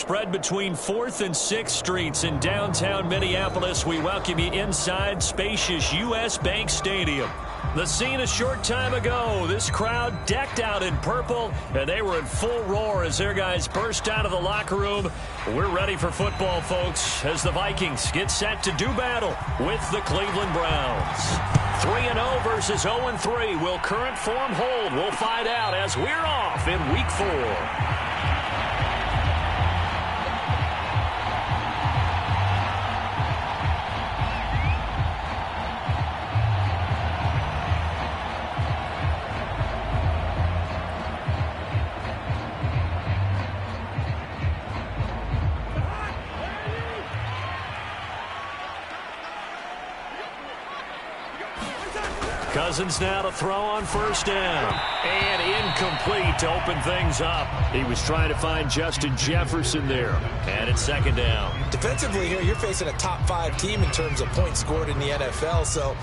spread between 4th and 6th Streets in downtown Minneapolis. We welcome you inside spacious U.S. Bank Stadium. The scene a short time ago, this crowd decked out in purple, and they were in full roar as their guys burst out of the locker room. We're ready for football, folks, as the Vikings get set to do battle with the Cleveland Browns. 3-0 versus 0-3. Will current form hold? We'll find out as we're off in Week 4. Cousins now to throw on first down. And incomplete to open things up. He was trying to find Justin Jefferson there. And it's second down. Defensively here, you're facing a top 5 team in terms of points scored in the NFL. So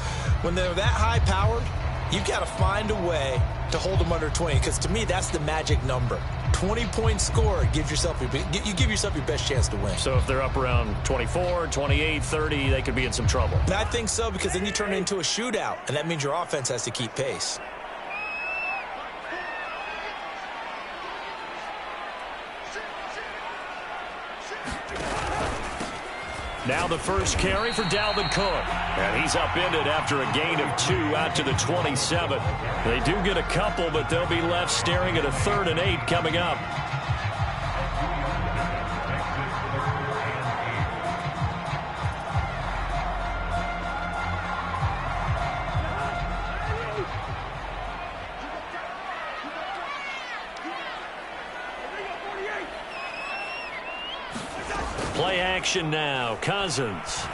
when they're that high-powered, you've got to find a way to hold them under 20. Because to me, that's the magic number. 20-point score, you give yourself your best chance to win. So if they're up around 24, 28, 30, they could be in some trouble. And I think so, because then you turn it into a shootout, and that means your offense has to keep pace. Now the first carry for Dalvin Cook. And he's upended after a gain of 2 out to the 27. They do get a couple, but they'll be left staring at a 3rd and 8 coming up. Play action now. Cousins.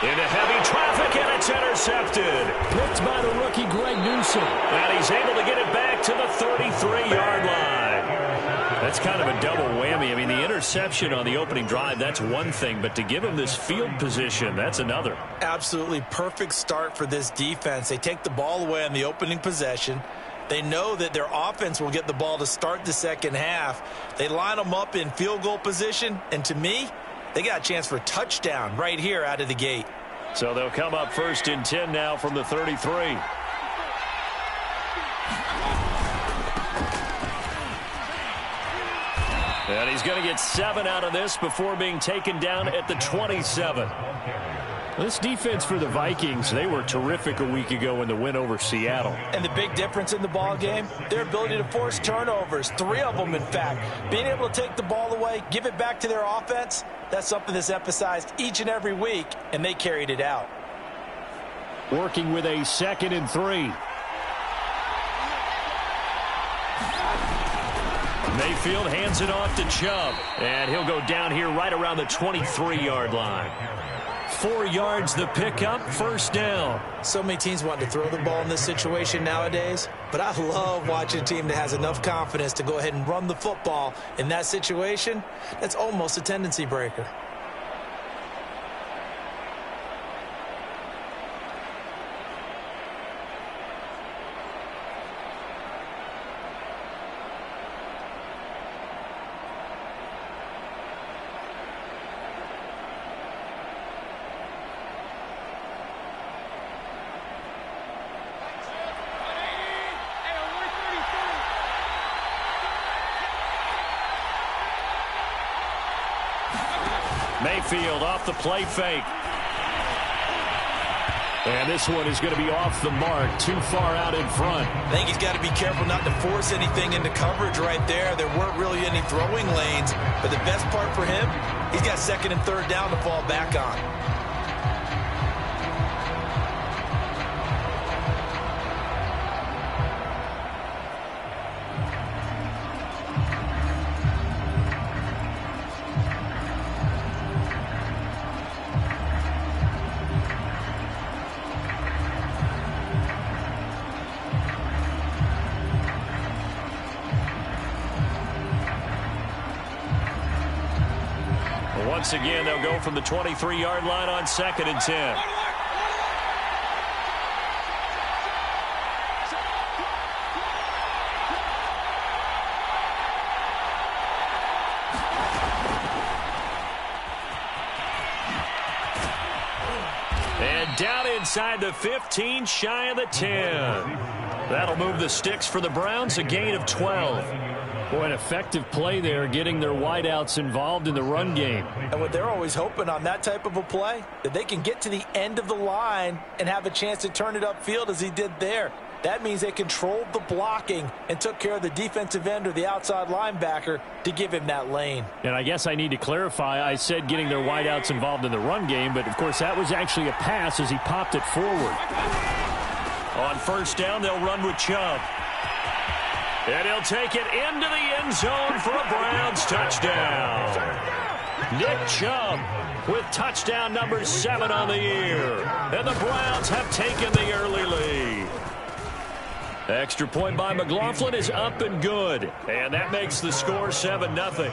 Into heavy traffic, and it's intercepted. Picked by the rookie, Greg Newsome. And he's able to get it back to the 33-yard line. That's kind of a double whammy. I mean, the interception on the opening drive, that's one thing. But to give him this field position, that's another. Absolutely perfect start for this defense. They take the ball away on the opening possession. They know that their offense will get the ball to start the second half. They line them up in field goal position, and to me, they got a chance for a touchdown right here out of the gate. So they'll come up 1st and 10 now from the 33. And he's going to get 7 out of this before being taken down at the 27. This defense for the Vikings, they were terrific a week ago in the win over Seattle. And the big difference in the ball game, their ability to force turnovers, 3 of them in fact. Being able to take the ball away, give it back to their offense, that's something that's emphasized each and every week, and they carried it out. Working with a 2nd and 3. Mayfield hands it off to Chubb, and he'll go down here right around the 23-yard line. 4 yards the pickup, first down. So many teams want to throw the ball in this situation nowadays, but I love watching a team that has enough confidence to go ahead and run the football in that situation. That's almost a tendency breaker. Mayfield off the play fake. And this one is going to be off the mark, too far out in front. I think he's got to be careful not to force anything into coverage right there. There weren't really any throwing lanes, but the best part for him, he's got 2nd and 3rd down to fall back on. Once again, they'll go from the 23-yard line on 2nd and 10. And down inside the 15, shy of the 10. That'll move the sticks for the Browns, a gain of 12. Boy, an effective play there, getting their wideouts involved in the run game. And what they're always hoping on that type of a play, that they can get to the end of the line and have a chance to turn it upfield as he did there. That means they controlled the blocking and took care of the defensive end or the outside linebacker to give him that lane. And I guess I need to clarify, I said getting their wideouts involved in the run game, but of course that was actually a pass as he popped it forward. On first down, they'll run with Chubb. And he'll take it into the end zone for a Browns touchdown. Nick Chubb with touchdown number 7 on the year. And the Browns have taken the early lead. Extra point by McLaughlin is up and good. And that makes the score 7-0.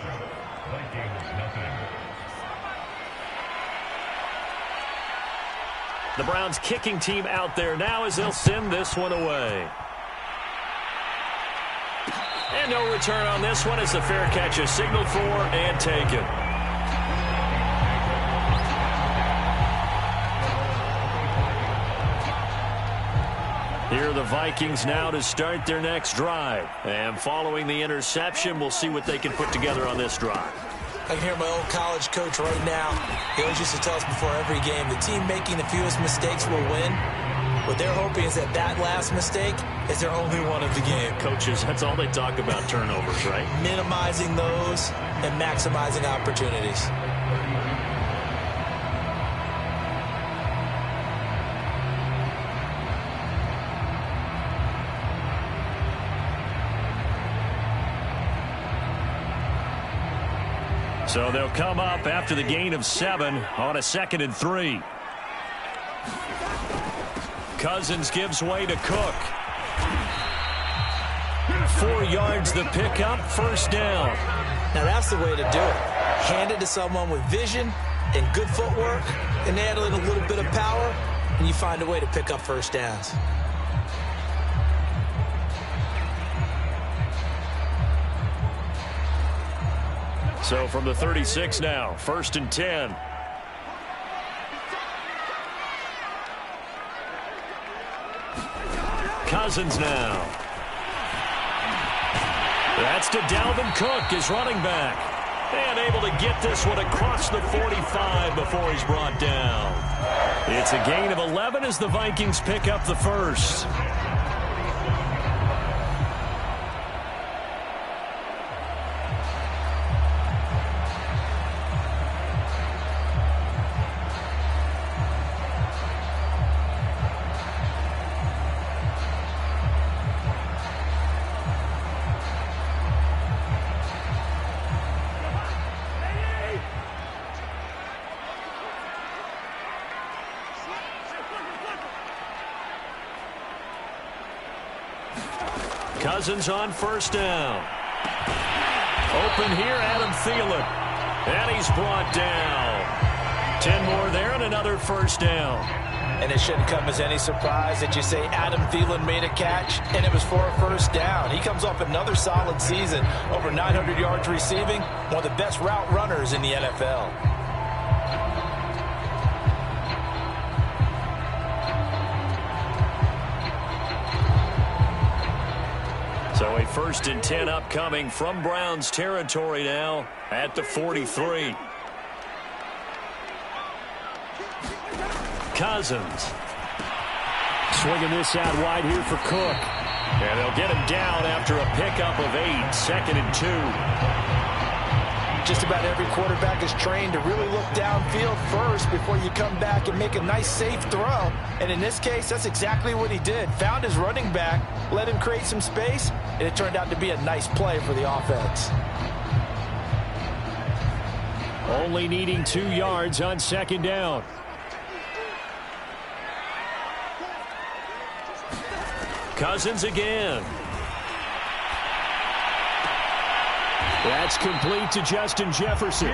The Browns kicking team out there now as they'll send this one away. And no return on this one as the fair catch is signaled for and taken. Here are the Vikings now to start their next drive. And following the interception, we'll see what they can put together on this drive. I can hear my old college coach right now. He always used to tell us before every game, the team making the fewest mistakes will win. What they're hoping is that that last mistake is their only one of the game. Coaches, that's all they talk about, turnovers, right? Minimizing those and maximizing opportunities. So they'll come up after the gain of 7 on a 2nd and 3. Cousins gives way to Cook. 4 yards the pickup, first down. Now that's the way to do it. Hand it to someone with vision and good footwork, and add in a little bit of power, and you find a way to pick up first downs. So from the 36 now, 1st and 10. Cousins now. That's to Dalvin Cook, his running back. And able to get this one across the 45 before he's brought down. It's a gain of 11 as the Vikings pick up the first. Cousins on first down. Open here, Adam Thielen. And he's brought down. 10 more there and another first down. And it shouldn't come as any surprise that you say Adam Thielen made a catch, and it was for a first down. He comes off another solid season, over 900 yards receiving, one of the best route runners in the NFL. So a 1st and 10 upcoming from Browns territory now at the 43. Cousins. Swinging this out wide here for Cook. And they'll get him down after a pickup of 8, 2nd and 2. Just about every quarterback is trained to really look downfield first before you come back and make a nice, safe throw. And in this case, that's exactly what he did. Found his running back, let him create some space, and it turned out to be a nice play for the offense. Only needing 2 yards on 2nd down. Cousins again. That's complete to Justin Jefferson.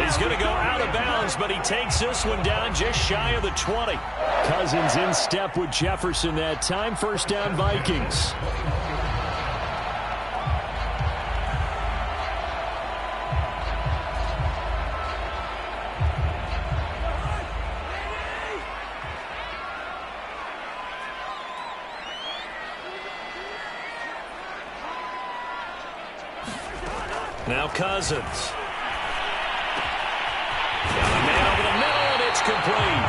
He's going to go out of bounds, but he takes this one down just shy of the 20. Cousins in step with Jefferson that time. First down, Vikings. Now Cousins. Got a man over the middle, and it's complete.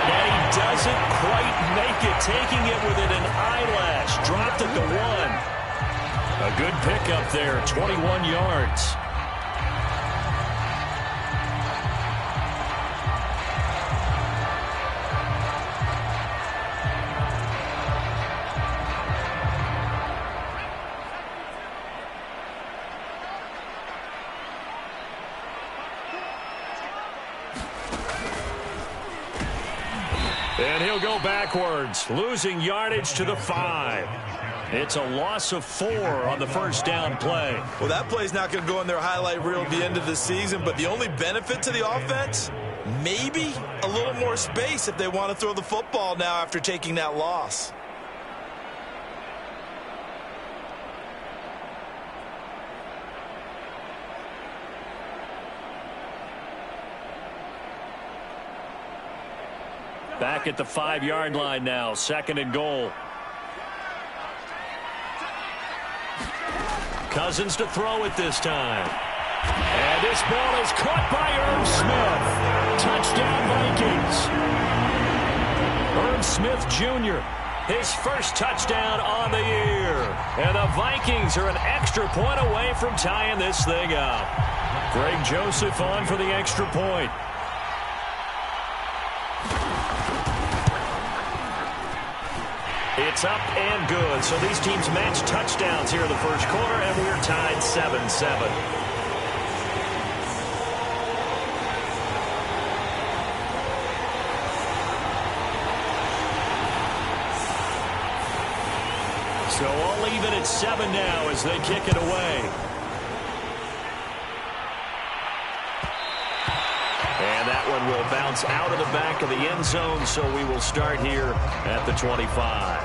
And he doesn't quite make it, taking it within an eyelash. Dropped at the 1. A good pickup there, 21 yards. And he'll go backwards, losing yardage to the 5. It's a loss of 4 on the first down play. Well, that play's not going to go in their highlight reel at the end of the season, but the only benefit to the offense, maybe a little more space if they want to throw the football now after taking that loss. Back at the 5-yard line now, 2nd and goal. Cousins to throw it this time. And this ball is caught by Irv Smith. Touchdown Vikings. Irv Smith Jr., his first touchdown on the year. And the Vikings are an extra point away from tying this thing up. Greg Joseph on for the extra point. It's up and good. So these teams match touchdowns here in the first quarter, and we're tied 7-7. So all even at 7 now as they kick it away. And that one will bounce out of the back of the end zone, so we will start here at the 25.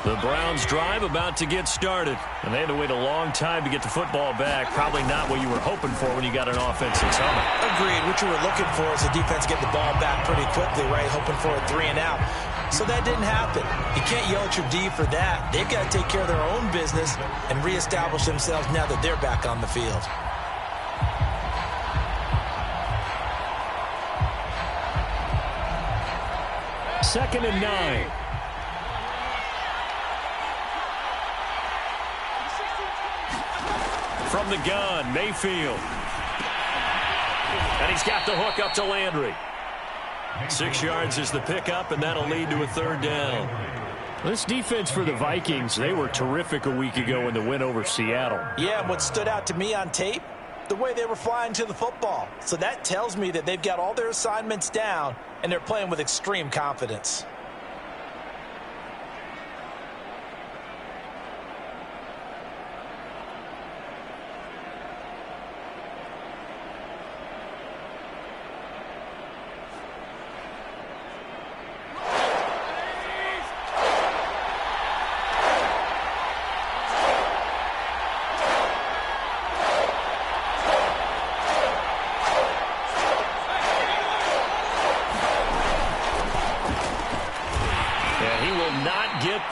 The Browns drive about to get started, and they had to wait a long time to get the football back. Probably not what you were hoping for when you got an offense that's humming. Agreed. What you were looking for is the defense get the ball back pretty quickly, right? Hoping for a 3 and out. So that didn't happen. You can't yell at your D for that. They've got to take care of their own business and reestablish themselves now that they're back on the field. Second and 9. From the gun, Mayfield. And he's got the hook up to Landry. 6 yards is the pickup, and that'll lead to a 3rd down. This defense for the Vikings, they were terrific a week ago in the win over Seattle. Yeah, and what stood out to me on tape, the way they were flying to the football. So that tells me that they've got all their assignments down, and they're playing with extreme confidence.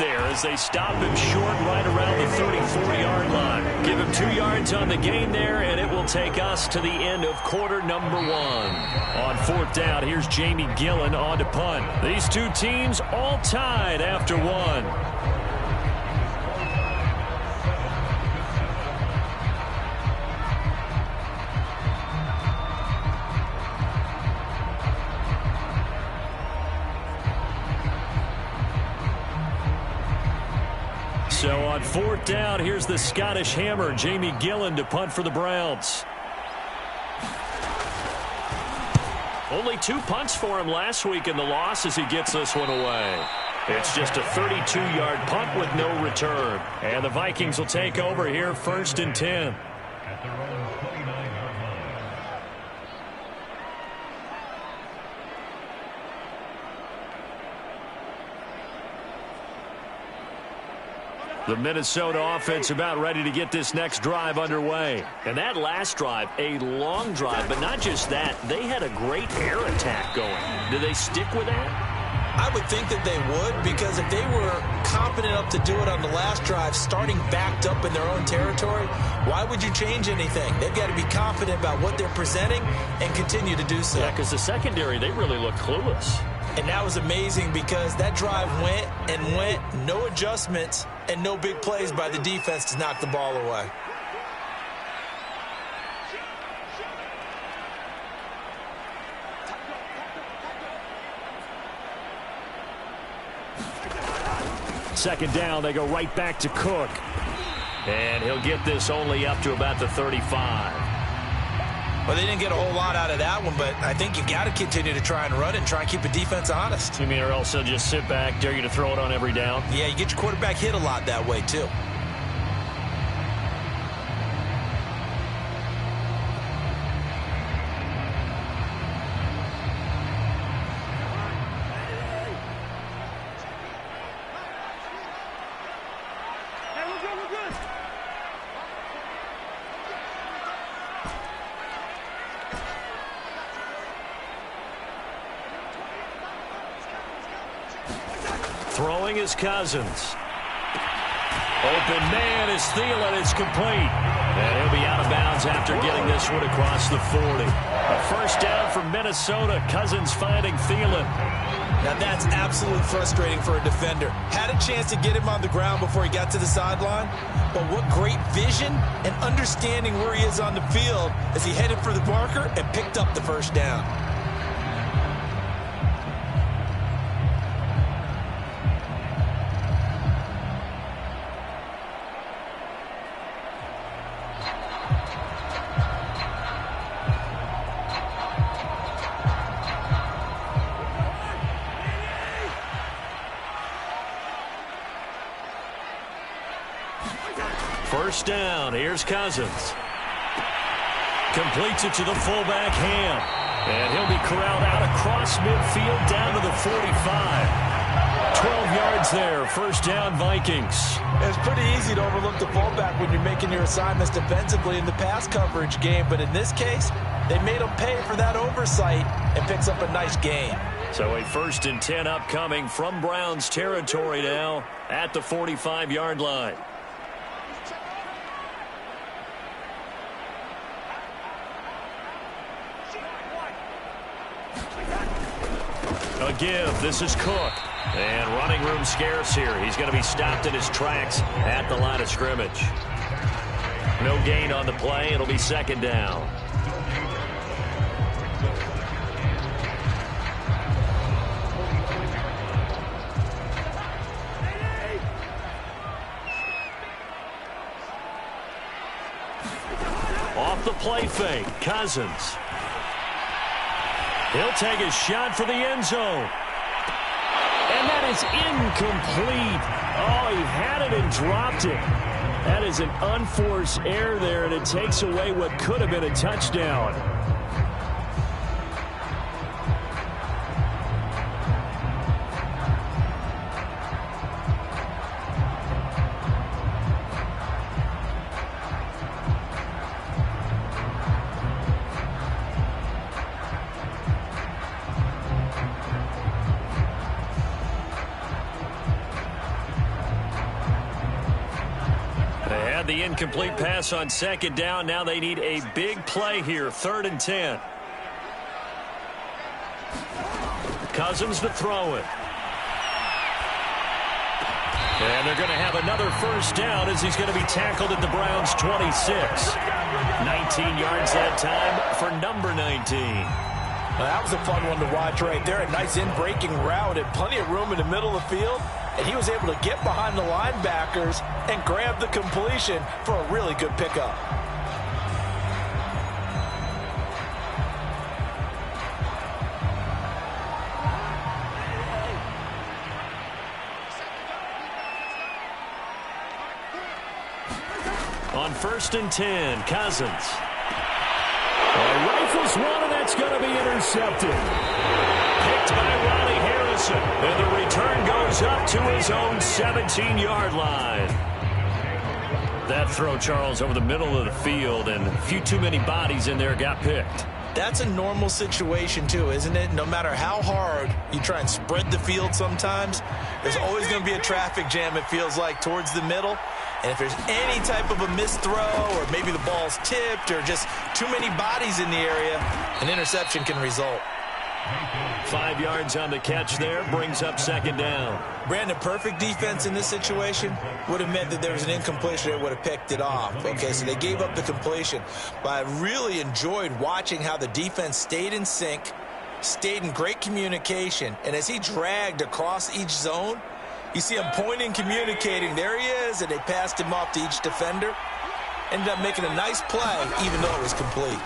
As they stop him short right around the 34-yard line. Give him 2 yards on the gain there, and it will take us to the end of quarter number 1. On 4th down, here's Jamie Gillen on to punt. These two teams all tied after 1. So on 4th down, here's the Scottish Hammer, Jamie Gillen, to punt for the Browns. Only 2 punts for him last week in the loss as he gets this one away. It's just a 32-yard punt with no return. And the Vikings will take over here 1st and 10. The Minnesota offense about ready to get this next drive underway. And that last drive, a long drive, but not just that. They had a great air attack going. Do they stick with that? I would think that they would, because if they were confident enough to do it on the last drive, starting backed up in their own territory, why would you change anything? They've got to be confident about what they're presenting and continue to do so. Yeah, because the secondary, they really look clueless. And that was amazing because that drive went and went, no adjustments and no big plays by the defense to knock the ball away. Second down, they go right back to Cook. And he'll get this only up to about the 35. Well, they didn't get a whole lot out of that one, but I think you got to continue to try and run it and try and keep the defense honest. You mean, or else they'll just sit back, dare you to throw it on every down? Yeah, you get your quarterback hit a lot that way, too. Throwing is Cousins. Open man is Thielen. It's complete. And he'll be out of bounds after getting this one across the 40. A first down for Minnesota. Cousins finding Thielen. Now that's absolutely frustrating for a defender. Had a chance to get him on the ground before he got to the sideline, but what great vision and understanding where he is on the field as he headed for the marker and picked up the first down. First down. Here's Cousins. Completes it to the fullback, Ham. And he'll be corralled out across midfield down to the 45. 12 yards there. First down, Vikings. It's pretty easy to overlook the fullback when you're making your assignments defensively in the pass coverage game. But in this case, they made him pay for that oversight and picks up a nice gain. So a 1st and 10 upcoming from Browns territory now at the 45-yard line. A give. This is Cook. And running room scarce here. He's going to be stopped in his tracks at the line of scrimmage. No gain on the play. It'll be second down. Off the play fake. Cousins. He'll take a shot for the end zone. And that is incomplete. Oh, he had it and dropped it. That is an unforced error there, and it takes away what could have been a touchdown. The incomplete pass on second down. Now they need a big play here. 3rd and 10. Cousins to throw it. And they're going to have another first down as he's going to be tackled at the Browns' 26. 19 yards that time for number 19. Well, that was a fun one to watch right there. A nice in-breaking route and plenty of room in the middle of the field. And he was able to get behind the linebackers and grab the completion for a really good pickup. On 1st and 10, Cousins. Rifles one, and that's going to be intercepted. Picked by Ronnie Harrison. And the return goes up to his own 17-yard line. That throw, Charles, over the middle of the field, and a few too many bodies in there got picked. That's a normal situation too, isn't it? No matter how hard you try and spread the field sometimes, there's always going to be a traffic jam, it feels like, towards the middle. And if there's any type of a missed throw or maybe the ball's tipped or just too many bodies in the area, an interception can result. 5 yards on the catch there, brings up second down. Brandon, perfect defense in this situation would have meant that there was an incompletion. They would have picked it off. Okay, so they gave up the completion. But I really enjoyed watching how the defense stayed in sync, stayed in great communication, and as he dragged across each zone, you see him pointing, communicating. There he is, and they passed him off to each defender. Ended up making a nice play, even though it was complete.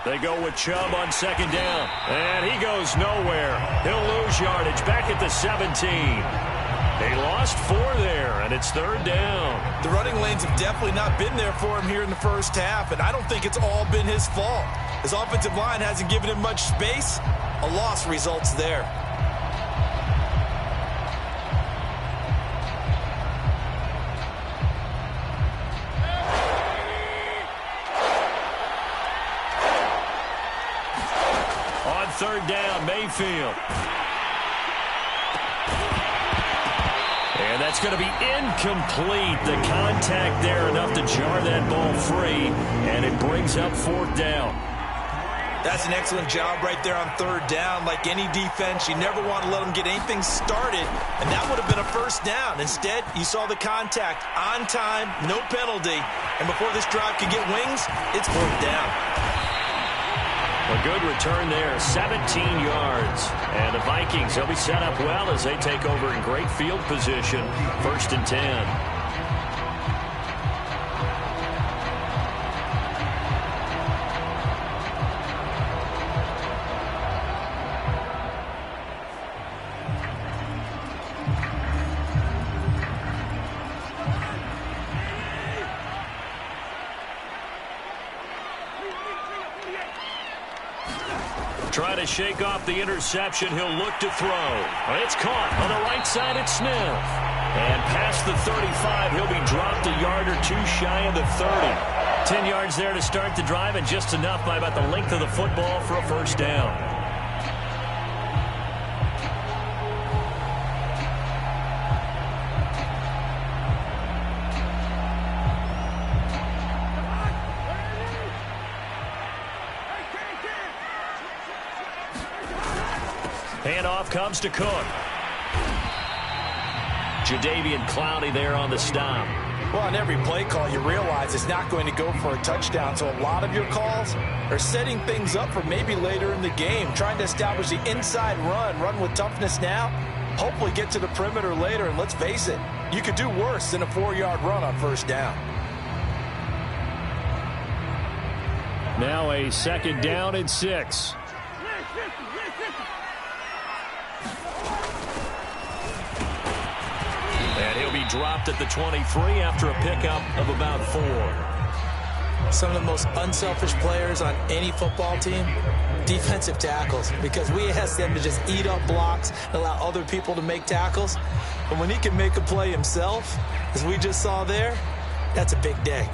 They go with Chubb on second down, and he goes nowhere. He'll lose yardage back at the 17. They lost 4 there, and it's third down. The running lanes have definitely not been there for him here in the first half, and I don't think it's all been his fault. His offensive line hasn't given him much space. A loss results there. Third down, Mayfield. And that's going to be incomplete. The contact there enough to jar that ball free, and it brings up fourth down. That's an excellent job right there on third down. Like any defense, you never want to let them get anything started, and that would have been a first down. Instead, you saw the contact on time, no penalty, and before this drive could get wings, it's fourth down. A good return there, 17 yards. And the Vikings, they'll be set up well as they take over in great field position. First and 10. Trying to shake off the interception. He'll look to throw. It's caught on the right side at Smith. And past the 35, he'll be dropped a yard or two shy of the 30. 10 yards there to start the drive, and just enough by about the length of the football for a first down. Handoff comes to Cook. Jadeveon Clowney there on the stop. Well, on every play call, you realize it's not going to go for a touchdown. So a lot of your calls are setting things up for maybe later in the game, trying to establish the inside run with toughness now, hopefully get to the perimeter later. And let's face it, you could do worse than a 4-yard run on first down. Now a second down and 6. And he'll be dropped at the 23 after a pickup of about 4. Some of the most unselfish players on any football team, defensive tackles, because we ask them to just eat up blocks and allow other people to make tackles. But when he can make a play himself, as we just saw there, that's a big day.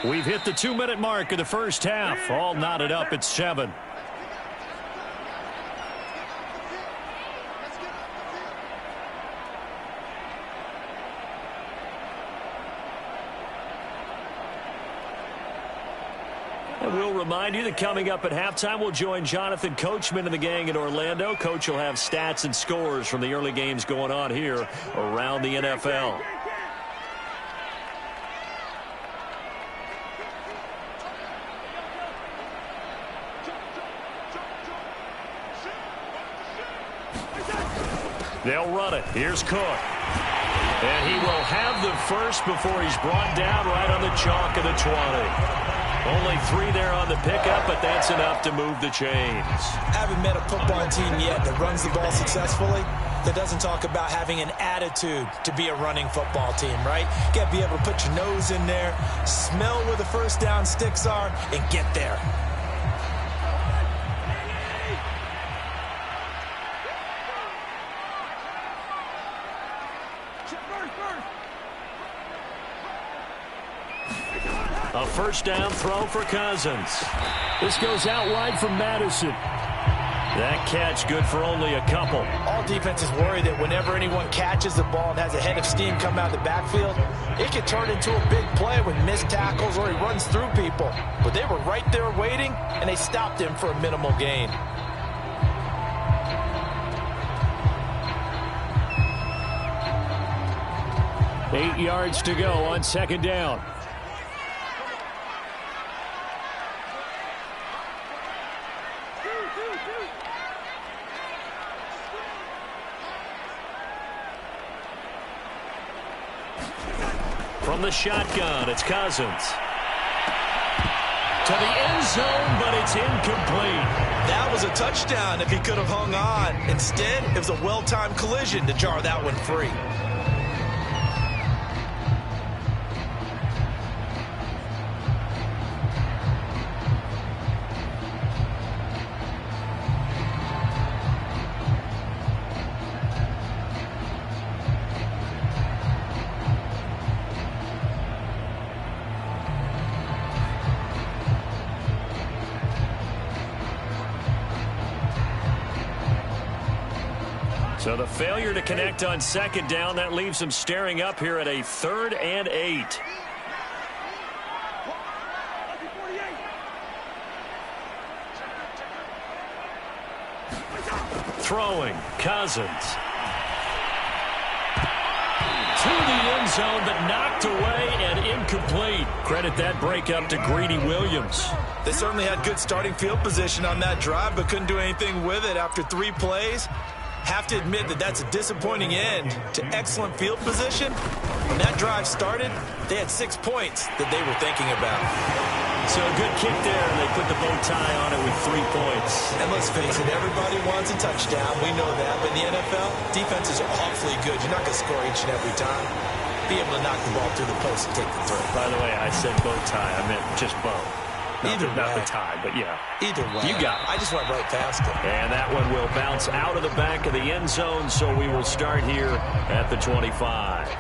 We've hit the 2-minute mark of the first half. All knotted up at 7. And we'll remind you that coming up at halftime, we'll join Jonathan Coachman and the gang in Orlando. Coach will have stats and scores from the early games going on here around the NFL. They'll run it. Here's Cook. And he will have the first before he's brought down right on the chalk of the 20. Only 3 there on the pickup, but that's enough to move the chains. Haven't met a football team yet that runs the ball successfully, that doesn't talk about having an attitude to be a running football team, right? You got to be able to put your nose in there, smell where the first down sticks are, and get there. A first down throw for Cousins. This goes out wide for Madison. That catch good for only a couple. All defenses worry that whenever anyone catches the ball and has a head of steam come out of the backfield, it can turn into a big play with missed tackles or he runs through people. But they were right there waiting, and they stopped him for a minimal gain. Eight yards to go on second down. From the shotgun, it's Cousins. To the end zone, but it's incomplete. That was a touchdown if he could have hung on. Instead, it was a well-timed collision to jar that one free. So the failure to connect on second down, that leaves them staring up here at a 3rd and 8. Throwing, Cousins. To the end zone, but knocked away and incomplete. Credit that breakup to Greedy Williams. They certainly had good starting field position on that drive, but couldn't do anything with it after 3 plays. Have to admit that that's a disappointing end to excellent field position. When that drive started, they had 6 points that they were thinking about. So a good kick there, and they put the bow tie on it with 3 points. And let's face it, everybody wants a touchdown. We know that. But in the NFL, defenses are awfully good. You're not going to score each and every time. Be able to knock the ball through the post and take the throw. By the way, I said bow tie. I meant just bow. Not the tie, but yeah. Either way. You got it. I just went right past it. And that one will bounce out of the back of the end zone, so we will start here at the 25.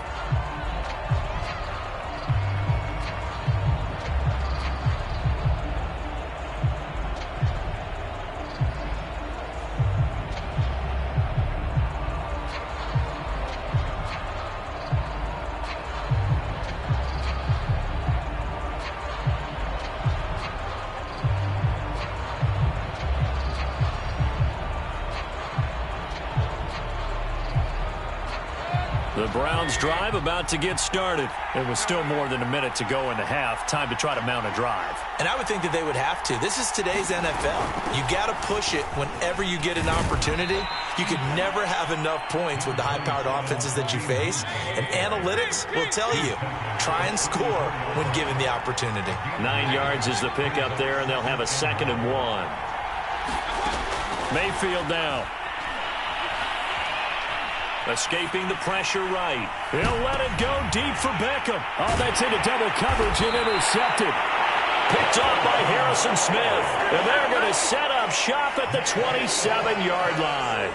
The Browns drive about to get started. There was still more than a minute to go in the half. Time to try to mount a drive. And I would think that they would have to. This is today's NFL. You got to push it whenever you get an opportunity. You can never have enough points with the high-powered offenses that you face. And analytics will tell you, try and score when given the opportunity. 9 yards is the pickup there, and they'll have a 2nd and 1. Mayfield now. Escaping the pressure right. He'll let it go deep for Beckham. Oh, that's into double coverage and intercepted. Picked off by Harrison Smith. And they're going to set up shop at the 27-yard line.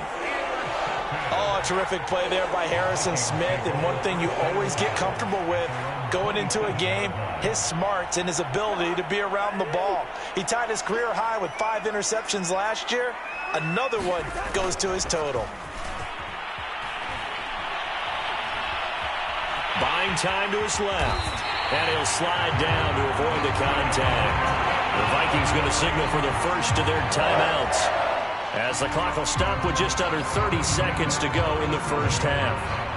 Oh, a terrific play there by Harrison Smith. And one thing you always get comfortable with going into a game, his smarts and his ability to be around the ball. He tied his career high with 5 interceptions last year. Another one goes to his total. Buying time to his left. And he'll slide down to avoid the contact. The Vikings going to signal for the first of their timeouts, as the clock will stop with just under 30 seconds to go in the first half.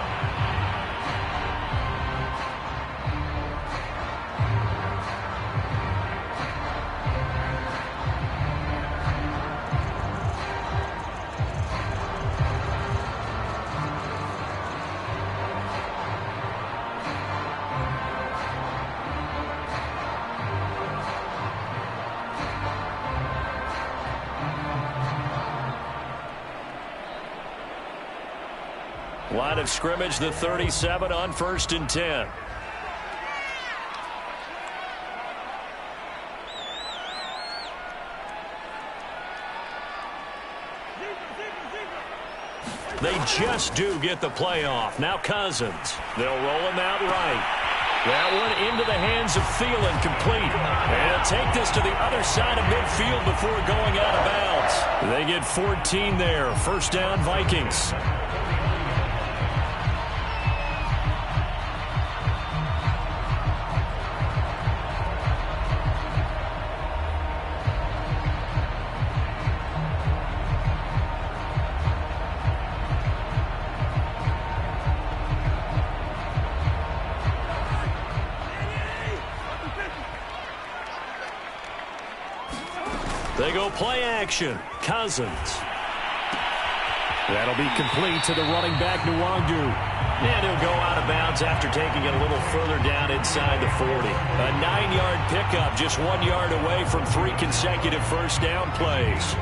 Line of scrimmage, the 37 on 1st and 10. They just do get the play off. Now Cousins. They'll roll him out right. That one into the hands of Thielen, complete. And he'll take this to the other side of midfield before going out of bounds. They get 14 there. First down, Vikings. They go play action. Cousins. That'll be complete to the running back, Nwangwu. And he'll go out of bounds after taking it a little further down inside the 40. A 9-yard pickup, just 1 yard away from 3 consecutive first down plays.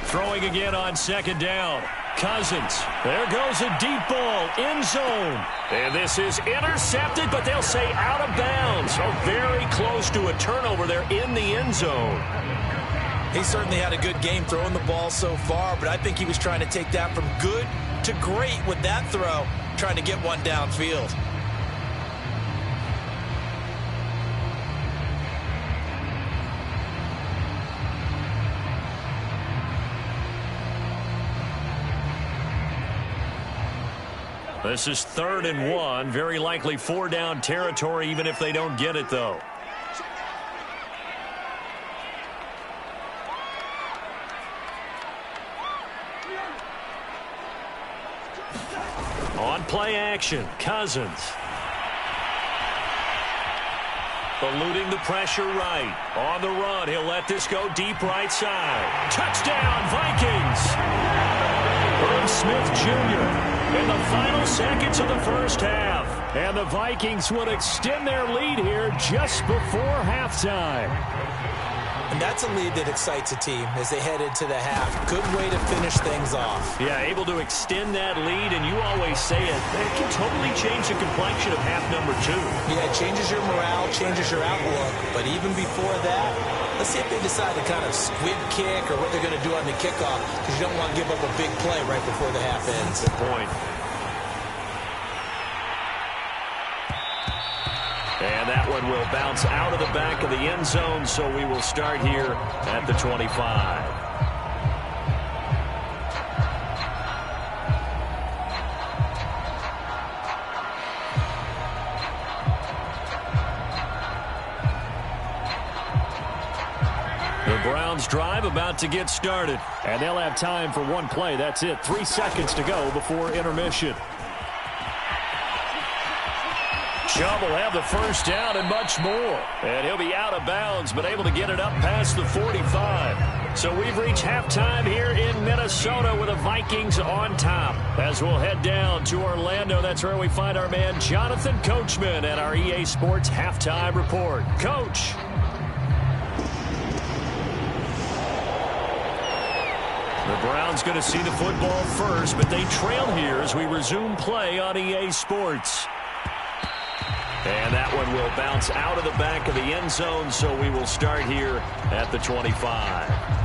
Throwing again on second down. Cousins. There goes a deep ball. End zone. And this is intercepted, but they'll say out of bounds. Oh, very close to a turnover there in the end zone. He certainly had a good game throwing the ball so far, but I think he was trying to take that from good to great with that throw, trying to get one downfield. This is 3rd and 1. Very likely 4-down territory, even if they don't get it, though. On play action, Cousins. Eluding the pressure right. On the run, he'll let this go deep right side. Touchdown, Vikings! Herb Smith Jr. in the final seconds of the first half. And the Vikings would extend their lead here just before halftime. And that's a lead that excites a team as they head into the half. Good way to finish things off. Yeah, able to extend that lead, and you always say it can totally change the complexion of half number 2. Yeah, it changes your morale, changes your outlook. But even before that, let's see if they decide to kind of squib kick or what they're going to do on the kickoff, because you don't want to give up a big play right before the half ends. Good point. And that one will bounce out of the back of the end zone, so we will start here at the 25. The Browns drive about to get started. And they'll have time for one play. That's it. 3 seconds to go before intermission. Chubb will have the first down and much more. And he'll be out of bounds, but able to get it up past the 45. So we've reached halftime here in Minnesota with the Vikings on top. As we'll head down to Orlando, that's where we find our man Jonathan Coachman at our EA Sports Halftime Report. Coach. The Browns going to see the football first, but they trail here as we resume play on EA Sports. And that one will bounce out of the back of the end zone, so we will start here at the 25.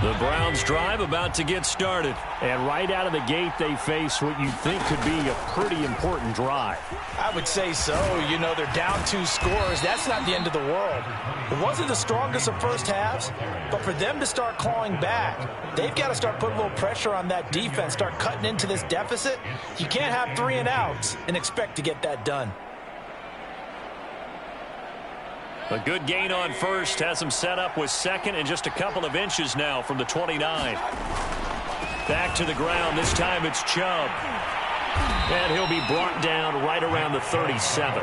The Browns drive about to get started. And right out of the gate, they face what you think could be a pretty important drive. I would say so. You know, they're down 2 scores. That's not the end of the world. It wasn't the strongest of first halves, but for them to start clawing back, they've got to start putting a little pressure on that defense, start cutting into this deficit. You can't have 3 and outs and expect to get that done. A good gain on first has him set up with second and just a couple of inches now from the 29. Back to the ground. This time it's Chubb. And he'll be brought down right around the 37.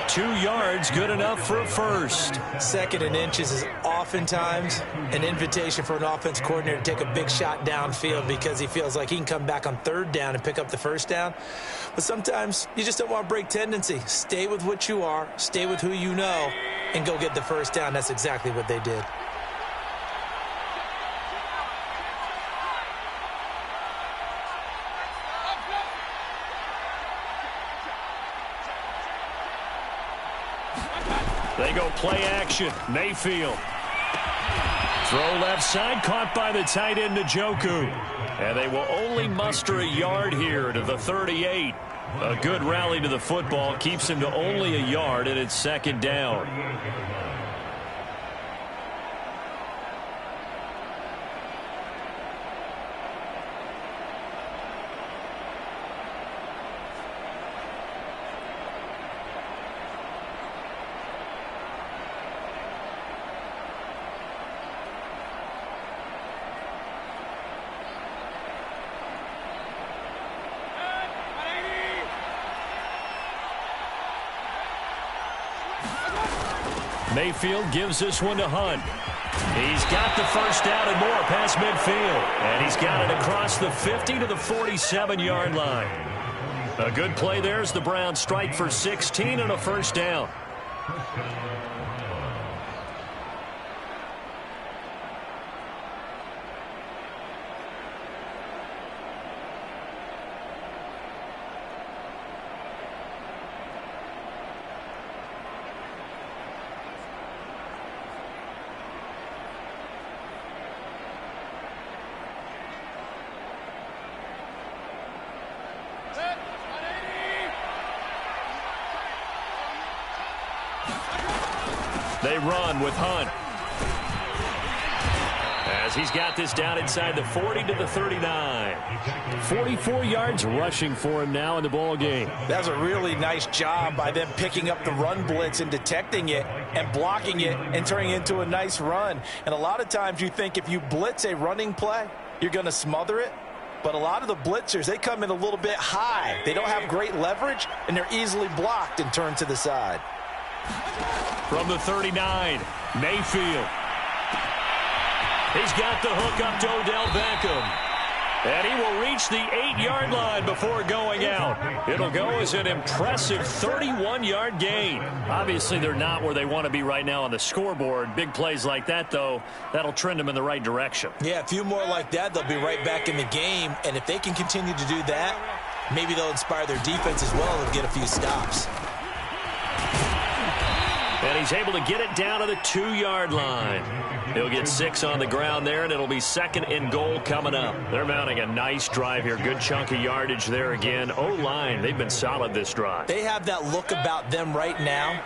2 2 yards, good enough for a first. 2nd and inches is oftentimes an invitation for an offense coordinator to take a big shot downfield because he feels like he can come back on 3rd down and pick up the 1st down. But sometimes you just don't want to break tendency. Stay with what you are, stay with who you know, and go get the 1st down. That's exactly what they did. They go play action. Mayfield. Throw left side, caught by the tight end, Njoku. And they will only muster a yard here to the 38. A good rally to the football keeps him to only a yard, and it's 2nd down. Mayfield gives this one to Hunt. He's got the 1st down and more past midfield. And he's got it across the 50 to the 47-yard line. A good play there as the Browns strike for 16 and a 1st down. They run with Hunt. As he's got this down inside the 40 to the 39. 44 yards rushing for him now in the ball game. That was a really nice job by them picking up the run blitz and detecting it and blocking it and turning it into a nice run. And a lot of times you think if you blitz a running play, you're going to smother it. But a lot of the blitzers, they come in a little bit high. They don't have great leverage, and they're easily blocked and turned to the side. From the 39, Mayfield. He's got the hook up to Odell Beckham. And he will reach the 8-yard line before going out. It'll go as an impressive 31-yard gain. Obviously, they're not where they want to be right now on the scoreboard. Big plays like that, though, that'll trend them in the right direction. Yeah, a few more like that, they'll be right back in the game. And if they can continue to do that, maybe they'll inspire their defense as well and get a few stops. And he's able to get it down to the 2-yard line. He'll get 6 on the ground there, and it'll be 2nd and goal coming up. They're mounting a nice drive here. Good chunk of yardage there again. O-line, they've been solid this drive. They have that look about them right now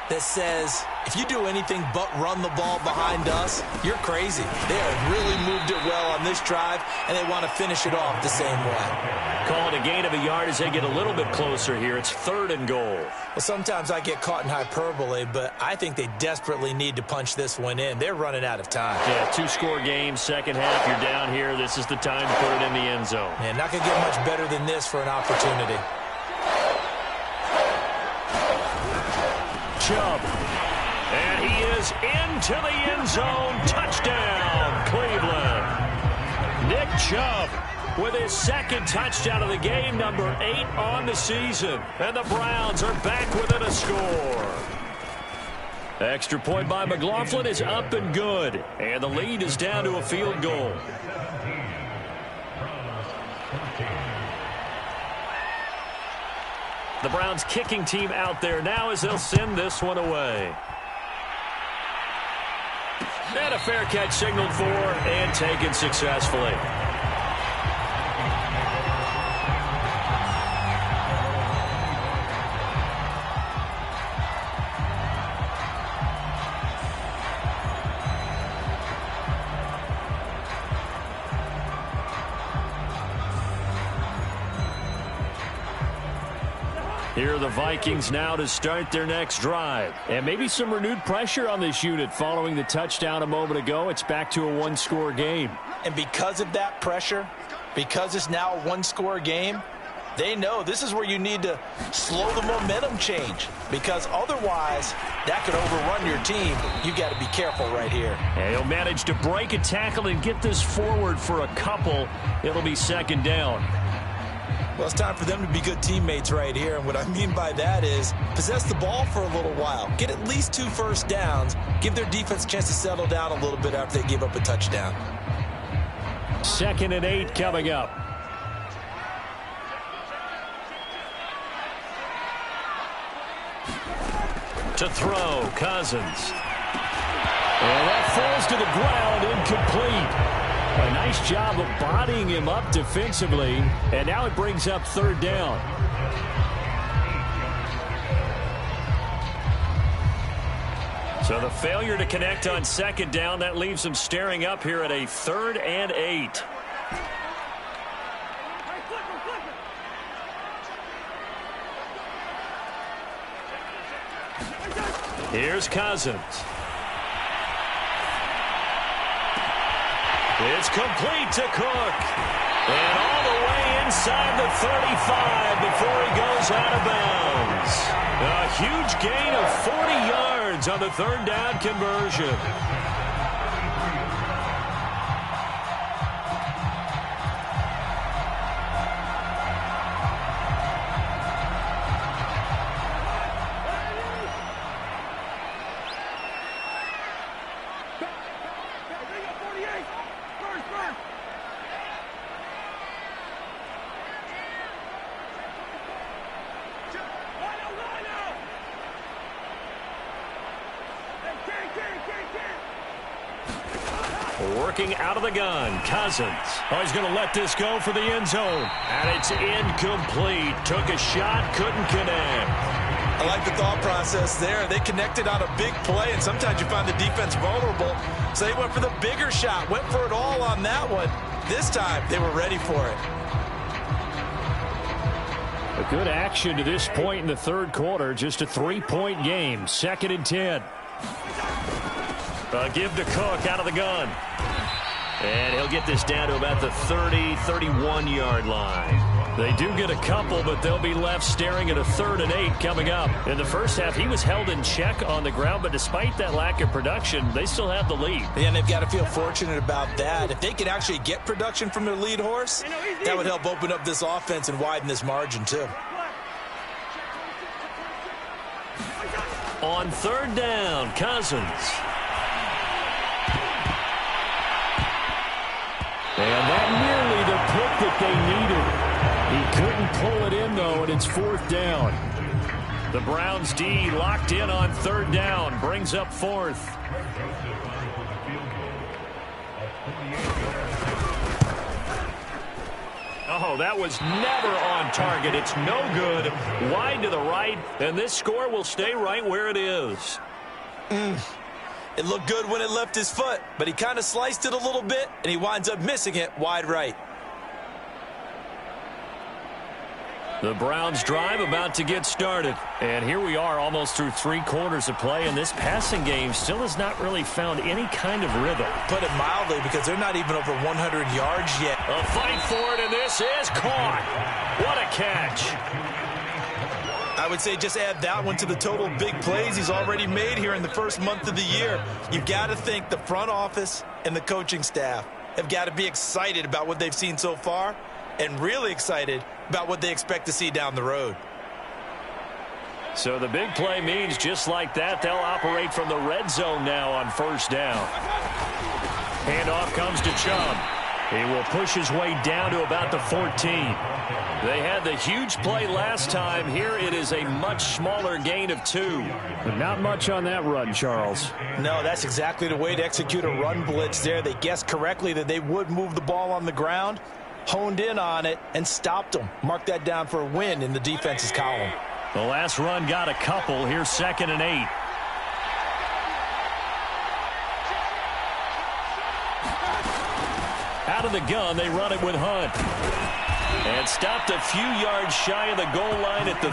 that says, if you do anything but run the ball behind us, you're crazy. They have really moved it well on this drive, and they want to finish it off the same way. Call it a gain of a yard as they get a little bit closer here. It's 3rd and goal. Well, sometimes I get caught in hyperbole, but I think they desperately need to punch this one in. They're running out of time. Yeah, 2-score game, second half. You're down here. This is the time to put it in the end zone. Yeah, not going to get much better than this for an opportunity. Chubb. And he is into the end zone. Touchdown, Cleveland. Nick Chubb with his 2nd touchdown of the game, number 8 on the season. And the Browns are back within a score. Extra point by McLaughlin is up and good. And the lead is down to a field goal. The Browns kicking team out there now as they'll send this one away. And a fair catch signaled for and taken successfully. Here are the Vikings now to start their next drive. And maybe some renewed pressure on this unit following the touchdown a moment ago. It's back to a 1-score game. And because of that pressure, because it's now a 1-score game, They know this is where you need to slow the momentum change, because otherwise that could overrun your team. You got to be careful right here. And he'll manage to break a tackle and get this forward for a couple. It'll be second down. Well, it's time for them to be good teammates right here. And what I mean by that is possess the ball for a little while. Get at least 2 first downs. Give their defense a chance to settle down a little bit after they give up a touchdown. 2nd and 8 coming up. To throw, Cousins. And that falls to the ground, incomplete. A nice job of bodying him up defensively, and now it brings up 3rd down. So the failure to connect on 2nd down, that leaves them staring up here at a 3rd and 8. Here's Cousins. It's complete to Cook. And all the way inside the 35 before he goes out of bounds. A huge gain of 40 yards on the 3rd down conversion. Working out of the gun, Cousins. Oh, he's going to let this go for the end zone. And it's incomplete. Took a shot, couldn't connect. I like the thought process there. They connected on a big play, and sometimes you find the defense vulnerable. So they went for the bigger shot, went for it all on that one. This time, they were ready for it. A good action to this point in the 3rd quarter. Just a 3-point game. 2nd and 10. Give to Cook out of the gun. And he'll get this down to about the 30, 31-yard line. They do get a couple, but they'll be left staring at a 3rd and 8 coming up. In the first half, he was held in check on the ground, but despite that lack of production, they still have the lead. And they've got to feel fortunate about that. If they can actually get production from their lead horse, that would help open up this offense and widen this margin too. On 3rd down, Cousins. And that nearly the pick that they needed. He couldn't pull it in, though, and it's 4th down. The Browns' D locked in on 3rd down. Brings up 4th. Oh, that was never on target. It's no good. Wide to the right, and this score will stay right where it is. It looked good when it left his foot, but he kind of sliced it a little bit, and he winds up missing it wide right. The Browns drive about to get started. And here we are almost through 3 quarters of play, and this passing game still has not really found any kind of rhythm. Put it mildly, because they're not even over 100 yards yet. A fight for it, and this is caught. What a catch. I would say just add that one to the total big plays he's already made here in the first month of the year. You've got to think the front office and the coaching staff have got to be excited about what they've seen so far and really excited about what they expect to see down the road. So the big play means just like that, they'll operate from the red zone now on 1st down. Handoff comes to Chubb. He will push his way down to about the 14. They had the huge play last time. Here it is a much smaller gain of 2. But not much on that run, Charles. No, that's exactly the way to execute a run blitz there. They guessed correctly that they would move the ball on the ground, honed in on it, and stopped them. Mark that down for a win in the defense's column. The last run got a couple. Here's 2nd and 8. Out of the gun, they run it with Hunt. And stopped a few yards shy of the goal line at the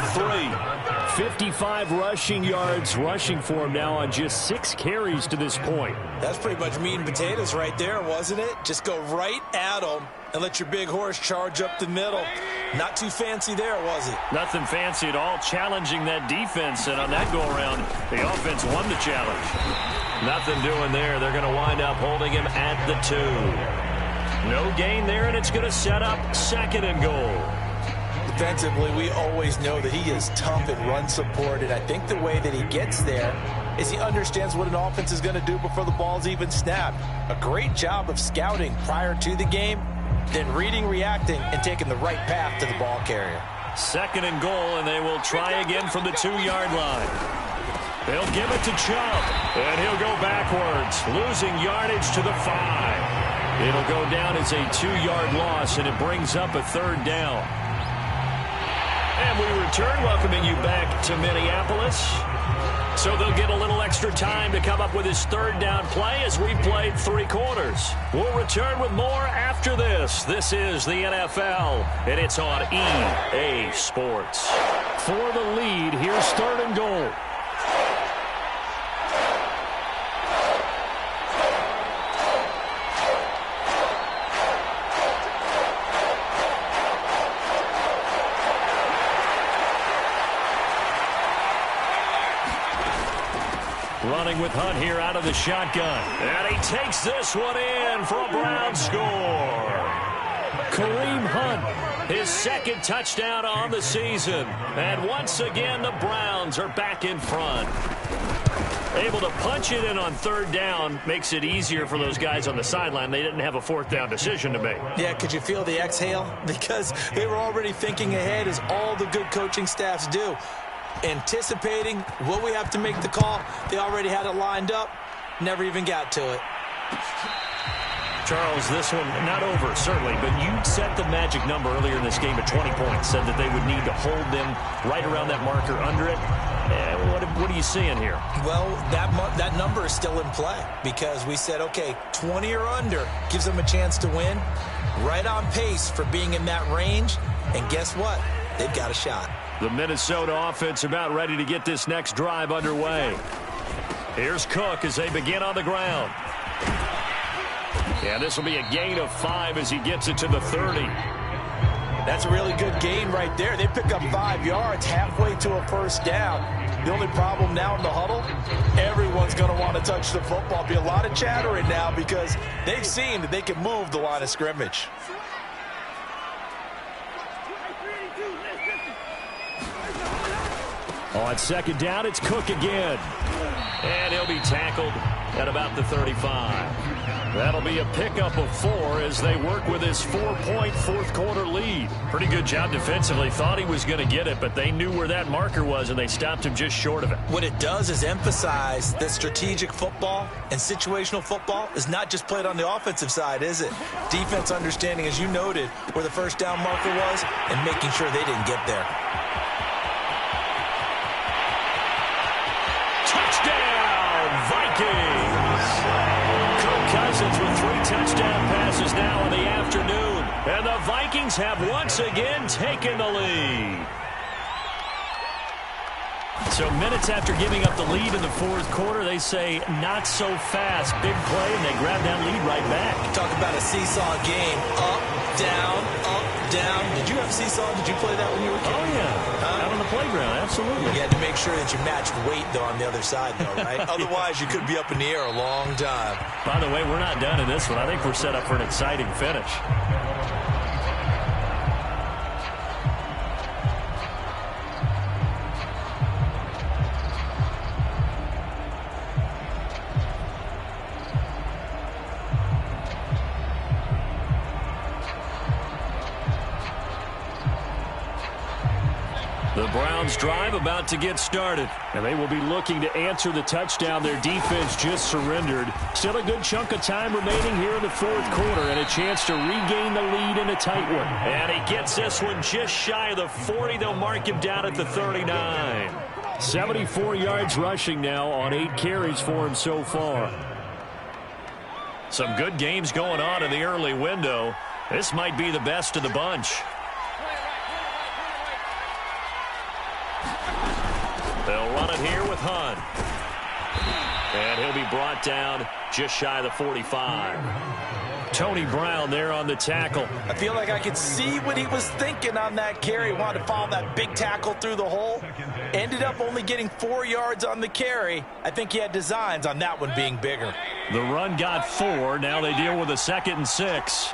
3. 55 rushing yards rushing for him now on just 6 carries to this point. That's pretty much meat and potatoes right there, wasn't it? Just go right at them and let your big horse charge up the middle. Not too fancy there, was it? Nothing fancy at all, challenging that defense. And on that go-around, the offense won the challenge. Nothing doing there. They're going to wind up holding him at the 2. No gain there, and it's going to set up 2nd and goal. Defensively, we always know that he is tough and run support, and I think the way that he gets there is he understands what an offense is going to do before the ball's even snapped. A great job of scouting prior to the game, then reading, reacting, and taking the right path to the ball carrier. 2nd and goal, and they will try again from the 2-yard line. They'll give it to Chubb, and he'll go backwards, losing yardage to the 5. It'll go down as a 2-yard loss, and it brings up a 3rd down. And we return, welcoming you back to Minneapolis. So they'll get a little extra time to come up with his 3rd down play as we've played 3 quarters. We'll return with more after this. This is the NFL, and it's on EA Sports. For the lead, here's 3rd and goal. Running with Hunt here out of the shotgun. And he takes this one in for a Brown score. Kareem Hunt, his 2nd touchdown on the season. And once again, the Browns are back in front. Able to punch it in on 3rd down makes it easier for those guys on the sideline. They didn't have a 4th down decision to make. Yeah, could you feel the exhale? Because they were already thinking ahead, as all the good coaching staffs do. Anticipating what we have to make the call. They already had it lined up. Never even got to it. Charles, this one not over, certainly, but you set the magic number earlier in this game at 20 points. Said that they would need to hold them right around that marker under it. What are you seeing here? Well, that number is still in play because we said, okay, 20 or under gives them a chance to win. Right on pace for being in that range. And guess what? They've got a shot. The Minnesota offense about ready to get this next drive underway. Here's Cook as they begin on the ground. Yeah, this will be a gain of 5 as he gets it to the 30. That's a really good gain right there. They pick up 5 yards halfway to a 1st down. The only problem now in the huddle, everyone's going to want to touch the football. Be a lot of chattering now because they've seen that they can move the line of scrimmage. On 2nd down, it's Cook again. And he'll be tackled at about the 35. That'll be a pickup of 4 as they work with his 4-point 4th quarter lead. Pretty good job defensively. Thought he was going to get it, but they knew where that marker was, and they stopped him just short of it. What it does is emphasize that strategic football and situational football is not just played on the offensive side, is it? Defense understanding, as you noted, where the 1st down marker was and making sure they didn't get there. Vikings. Kirk Cousins with 3 touchdown passes now in the afternoon. And the Vikings have once again taken the lead. So minutes after giving up the lead in the 4th quarter, they say not so fast. Big play, and they grab that lead right back. Talk about a seesaw game. Up, down, up, down. Did you have seesaw? Did you play that when you were a kid? Oh, yeah. Out on the playground, absolutely. You had to make sure that you matched weight, though, on the other side, though, right? Otherwise, you could be up in the air a long time. By the way, we're not done in this one. I think we're set up for an exciting finish. The Browns drive about to get started. And they will be looking to answer the touchdown their defense just surrendered. Still a good chunk of time remaining here in the 4th quarter and a chance to regain the lead in a tight one. And he gets this one just shy of the 40. They'll mark him down at the 39. 74 yards rushing now on 8 carries for him so far. Some good games going on in the early window. This might be the best of the bunch. They'll run it here with Hunt. And he'll be brought down just shy of the 45. Tony Brown there on the tackle. I feel like I could see what he was thinking on that carry. Wanted to follow that big tackle through the hole. Ended up only getting 4 yards on the carry. I think he had designs on that one being bigger. The run got 4. Now they deal with a 2nd and 6.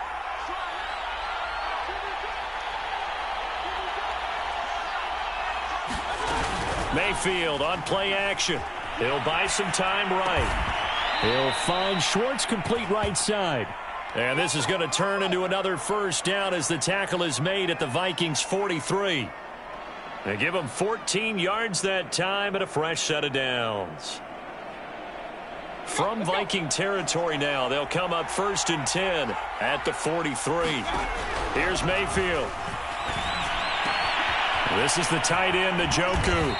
Mayfield on play action. He'll buy some time right. He'll find Schwartz complete right side. And this is going to turn into another first down as the tackle is made at the Vikings 43. They give them 14 yards that time and a fresh set of downs. From Viking territory now, they'll come up 1st and 10 at the 43. Here's Mayfield. This is the tight end, Njoku.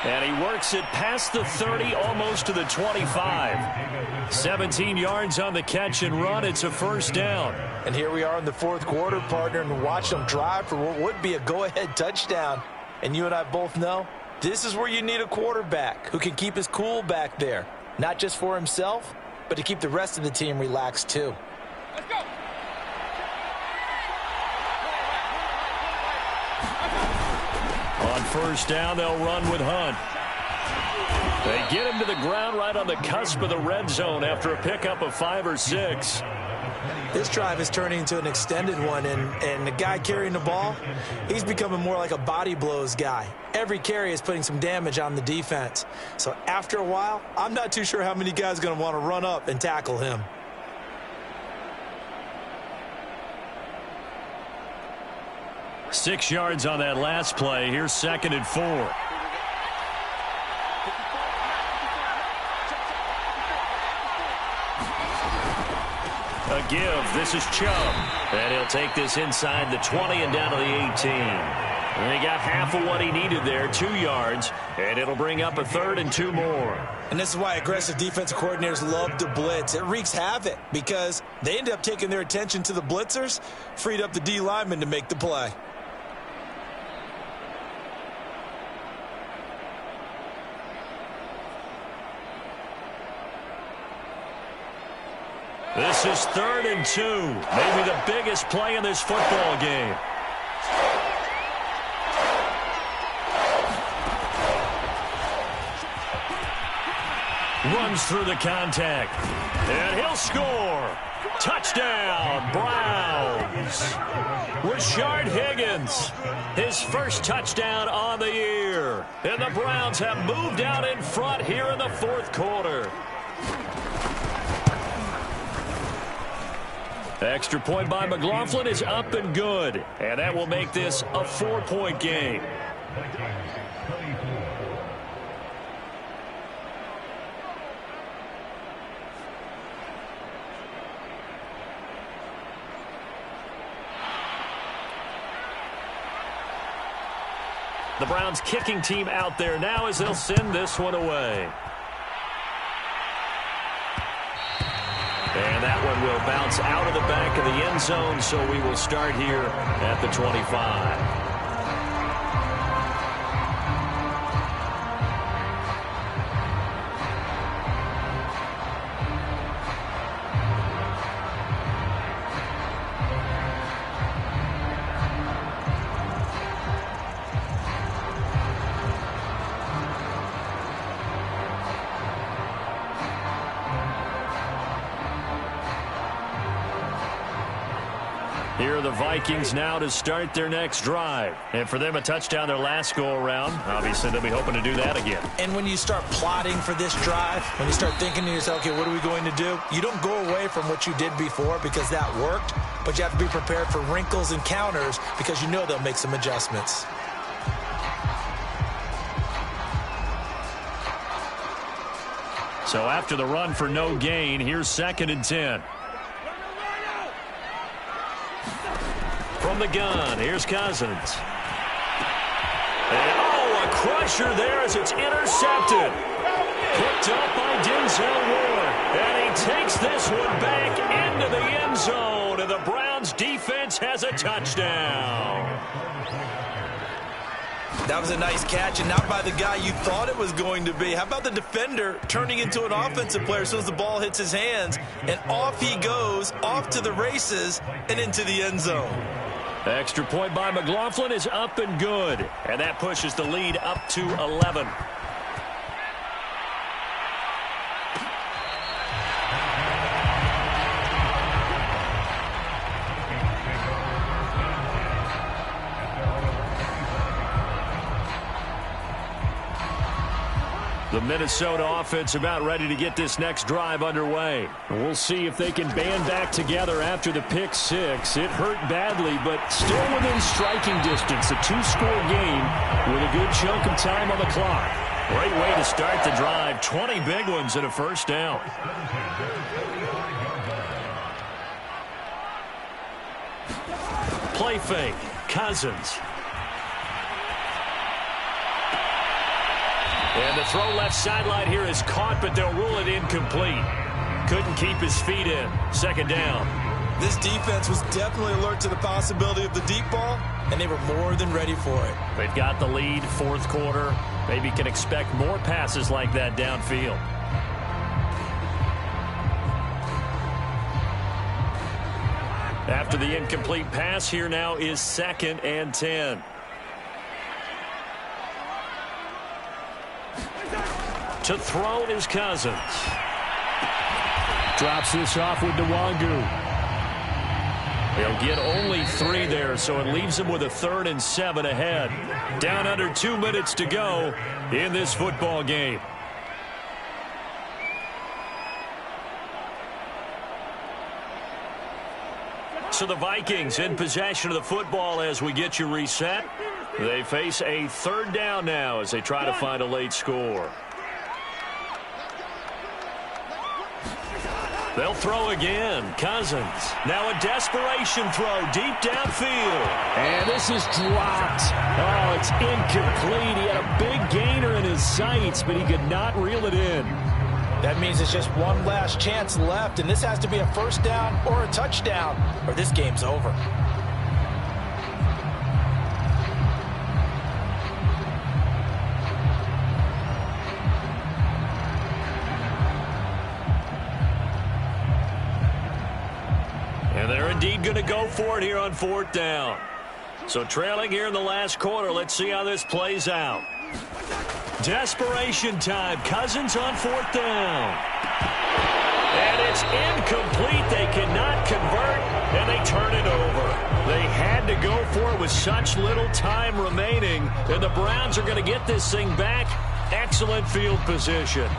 And he works it past the 30, almost to the 25. 17 yards on the catch and run. It's a first down. And here we are in the 4th quarter, partner, and watch them drive for what would be a go-ahead touchdown. And you and I both know this is where you need a quarterback who can keep his cool back there. Not just for himself, but to keep the rest of the team relaxed too. Let's go. On first down, they'll run with Hunt. They get him to the ground right on the cusp of the red zone after a pickup of 5 or 6. This drive is turning into an extended one, and the guy carrying the ball, he's becoming more like a body blows guy. Every carry is putting some damage on the defense. So after a while, I'm not too sure how many guys are going to want to run up and tackle him. Six yards on that last play. Here's 2nd and 4. A give. This is Chubb. And he'll take this inside the 20 and down to the 18. And he got half of what he needed there, 2 yards. And it'll bring up a 3rd and 2 more. And this is why aggressive defensive coordinators love to blitz. It wreaks havoc because they end up taking their attention to the blitzers, freed up the D lineman to make the play. This is 3rd and 2. Maybe the biggest play in this football game. Runs through the contact. And he'll score. Touchdown, Browns. Rashard Higgins, his first touchdown on the year. And the Browns have moved out in front here in the 4th quarter. Extra point by McLaughlin is up and good. And that will make this a 4-point game. The Browns kicking team out there now as they'll send this one away. And that one will bounce out of the back of the end zone, so we will start here at the 25. Here are the Vikings now to start their next drive. And for them, a touchdown their last go-around. Obviously, they'll be hoping to do that again. And when you start plotting for this drive, when you start thinking to yourself, okay, what are we going to do? You don't go away from what you did before because that worked, but you have to be prepared for wrinkles and counters because you know they'll make some adjustments. So after the run for no gain, here's 2nd and 10. From the gun, here's Cousins. And, a crusher there as it's intercepted. Picked up by Denzel Ward. And he takes this one back into the end zone. And the Browns defense has a touchdown. That was a nice catch, and not by the guy you thought it was going to be. How about the defender turning into an offensive player as soon as the ball hits his hands, and off he goes, off to the races, and into the end zone. Extra point by McLaughlin is up and good, and that pushes the lead up to 11. The Minnesota offense about ready to get this next drive underway. We'll see if they can band back together after the pick six. It hurt badly, but still within striking distance. A two-score game with a good chunk of time on the clock. Great way to start the drive. 20 big ones and a first down. Play fake. Cousins. And the throw left sideline here is caught, but they'll rule it incomplete. Couldn't keep his feet in. Second down. This defense was definitely alert to the possibility of the deep ball, and they were more than ready for it. They've got the lead, fourth quarter. Maybe can expect more passes like that downfield. After the incomplete pass, here now is 2nd and 10. To throw is Cousins. Drops this off with Nwangu. They'll get only 3 there, so it leaves them with a 3rd and 7 ahead. Down under 2 minutes to go in this football game. So the Vikings in possession of the football as we get you reset. They face a 3rd down now as they try to find a late score. They'll throw again. Cousins. Now a desperation throw deep downfield. And this is dropped. Oh, it's incomplete. He had a big gainer in his sights, but he could not reel it in. That means it's just one last chance left, and this has to be a first down or a touchdown, or this game's over. And they're indeed going to go for it here on 4th down. So trailing here in the last quarter. Let's see how this plays out. Desperation time. Cousins on 4th down. And it's incomplete. They cannot convert, and they turn it over. They had to go for it with such little time remaining. And the Browns are going to get this thing back. Excellent field position.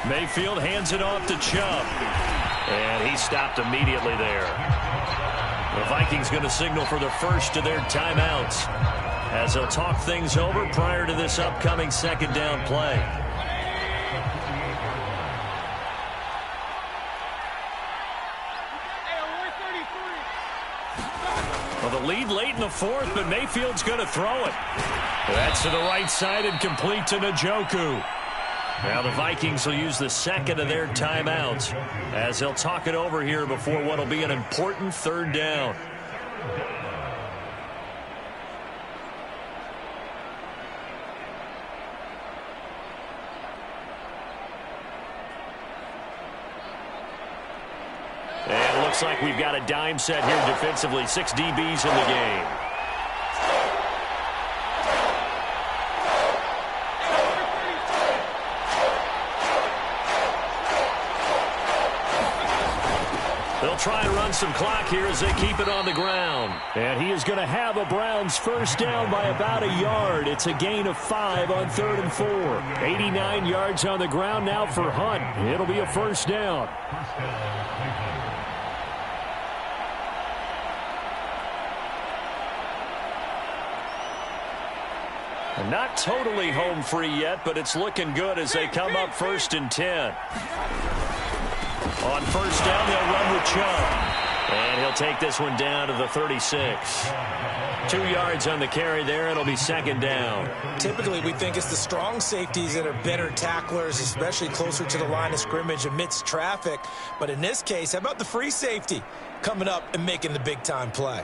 Mayfield hands it off to Chubb. And he stopped immediately there. The Vikings going to signal for the first of their timeouts as they'll talk things over prior to this upcoming 2nd down play. Well, the lead late in the 4th, but Mayfield's going to throw it. That's to the right side and complete to Njoku. Now the Vikings will use the 2nd of their timeouts as they'll talk it over here before what will be an important 3rd down. And it looks like we've got a dime set here defensively. 6 DBs in the game. They'll try and run some clock here as they keep it on the ground. And he is going to have a Browns first down by about a yard. It's a gain of 5 on 3rd and 4. 89 yards on the ground now for Hunt. It'll be a first down. Not totally home free yet, but it's looking good as they come up 1st and 10. On first down, they'll run with Chubb. And he'll take this one down to the 36. 2 yards on the carry there. It'll be second down. Typically, we think it's the strong safeties that are better tacklers, especially closer to the line of scrimmage amidst traffic. But in this case, how about the free safety coming up and making the big-time play?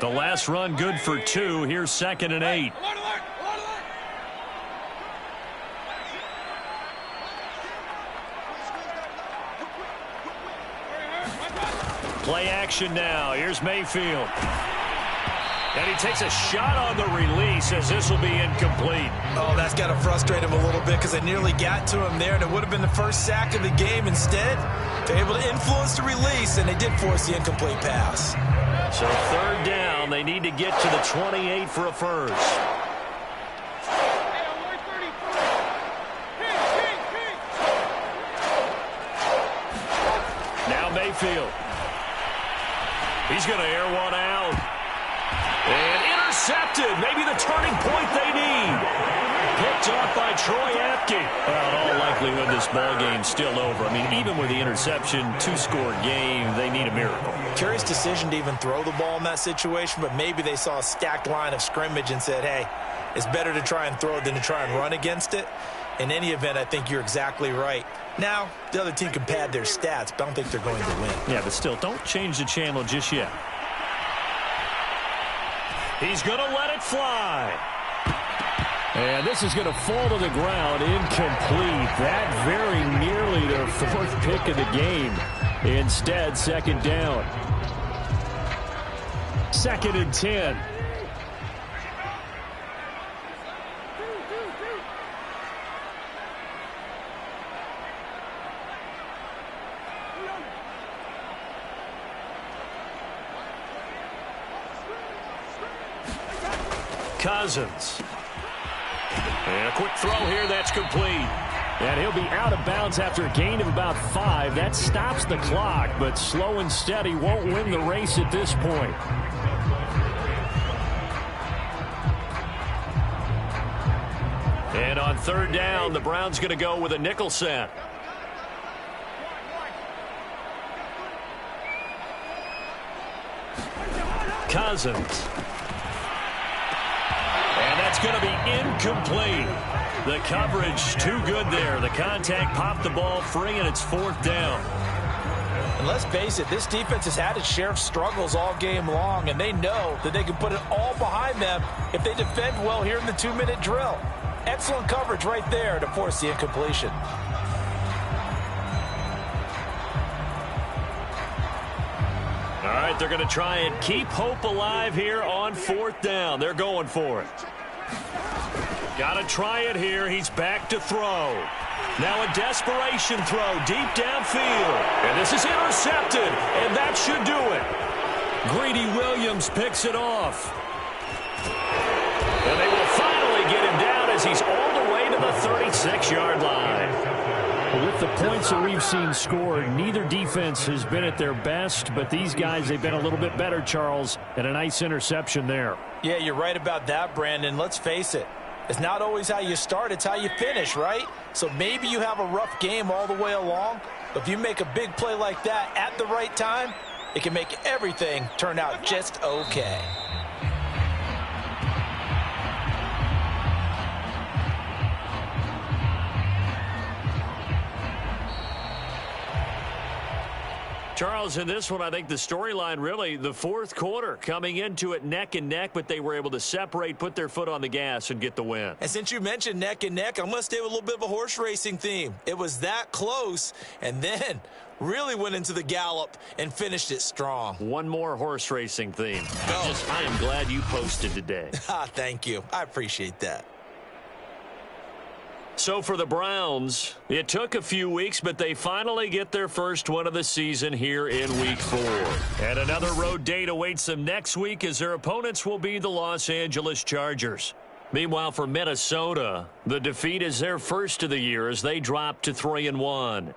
The last run good for 2. Here's 2nd and 8. Play action now. Here's Mayfield. And he takes a shot on the release as this will be incomplete. Oh, that's got to frustrate him a little bit because they nearly got to him there, and it would have been the first sack of the game. Instead, they're able to influence the release, and they did force the incomplete pass. So 3rd down. They need to get to the 28 for a first. Now Mayfield. He's going to air one out. And intercepted. Maybe the turning point they need. Picked off by Troy Apke. Well, in all likelihood, this ball game's still over. I mean, even with the interception, 2-score game, they need a miracle. Curious decision to even throw the ball in that situation, but maybe they saw a stacked line of scrimmage and said, hey, it's better to try and throw it than to try and run against it. In any event, I think you're exactly right. Now, the other team can pad their stats, but I don't think they're going to win. Yeah, but still, don't change the channel just yet. He's going to let it fly. And this is going to fall to the ground, incomplete. That very nearly their 4th pick of the game. Instead, 2nd down. 2nd and 10. Cousins. And a quick throw here, that's complete. And he'll be out of bounds after a gain of about 5. That stops the clock, but slow and steady won't win the race at this point. And on 3rd down, the Browns going to go with a nickel set. Cousins. And that's going to be incomplete. The coverage too good there. The contact popped the ball free, and it's 4th down. And let's face it, this defense has had its share of struggles all game long, and they know that they can put it all behind them if they defend well here in the 2-minute drill. Excellent coverage right there to force the incompletion. All right, they're going to try and keep hope alive here on 4th down. They're going for it. Got to try it here. He's back to throw. Now a desperation throw deep downfield. And this is intercepted, and that should do it. Greedy Williams picks it off. And they will finally get him down as he's all the way to the 36-yard line. With the points that we've seen scored, neither defense has been at their best, but these guys, they've been a little bit better, Charles, and a nice interception there. Yeah, you're right about that, Brandon. Let's face it. It's not always how you start, it's how you finish, right? So maybe you have a rough game all the way along, but if you make a big play like that at the right time, it can make everything turn out just okay. Charles, in this one, I think the storyline really, the 4th quarter, coming into it neck and neck, but they were able to separate, put their foot on the gas, and get the win. And since you mentioned neck and neck, I'm going to stay with a little bit of a horse racing theme. It was that close, and then really went into the gallop and finished it strong. One more horse racing theme. Oh. I am glad you posted today. Thank you. I appreciate that. So for the Browns, it took a few weeks, but they finally get their first win of the season here in Week 4. And another road date awaits them next week as their opponents will be the Los Angeles Chargers. Meanwhile, for Minnesota, the defeat is their first of the year as they drop to 3-1.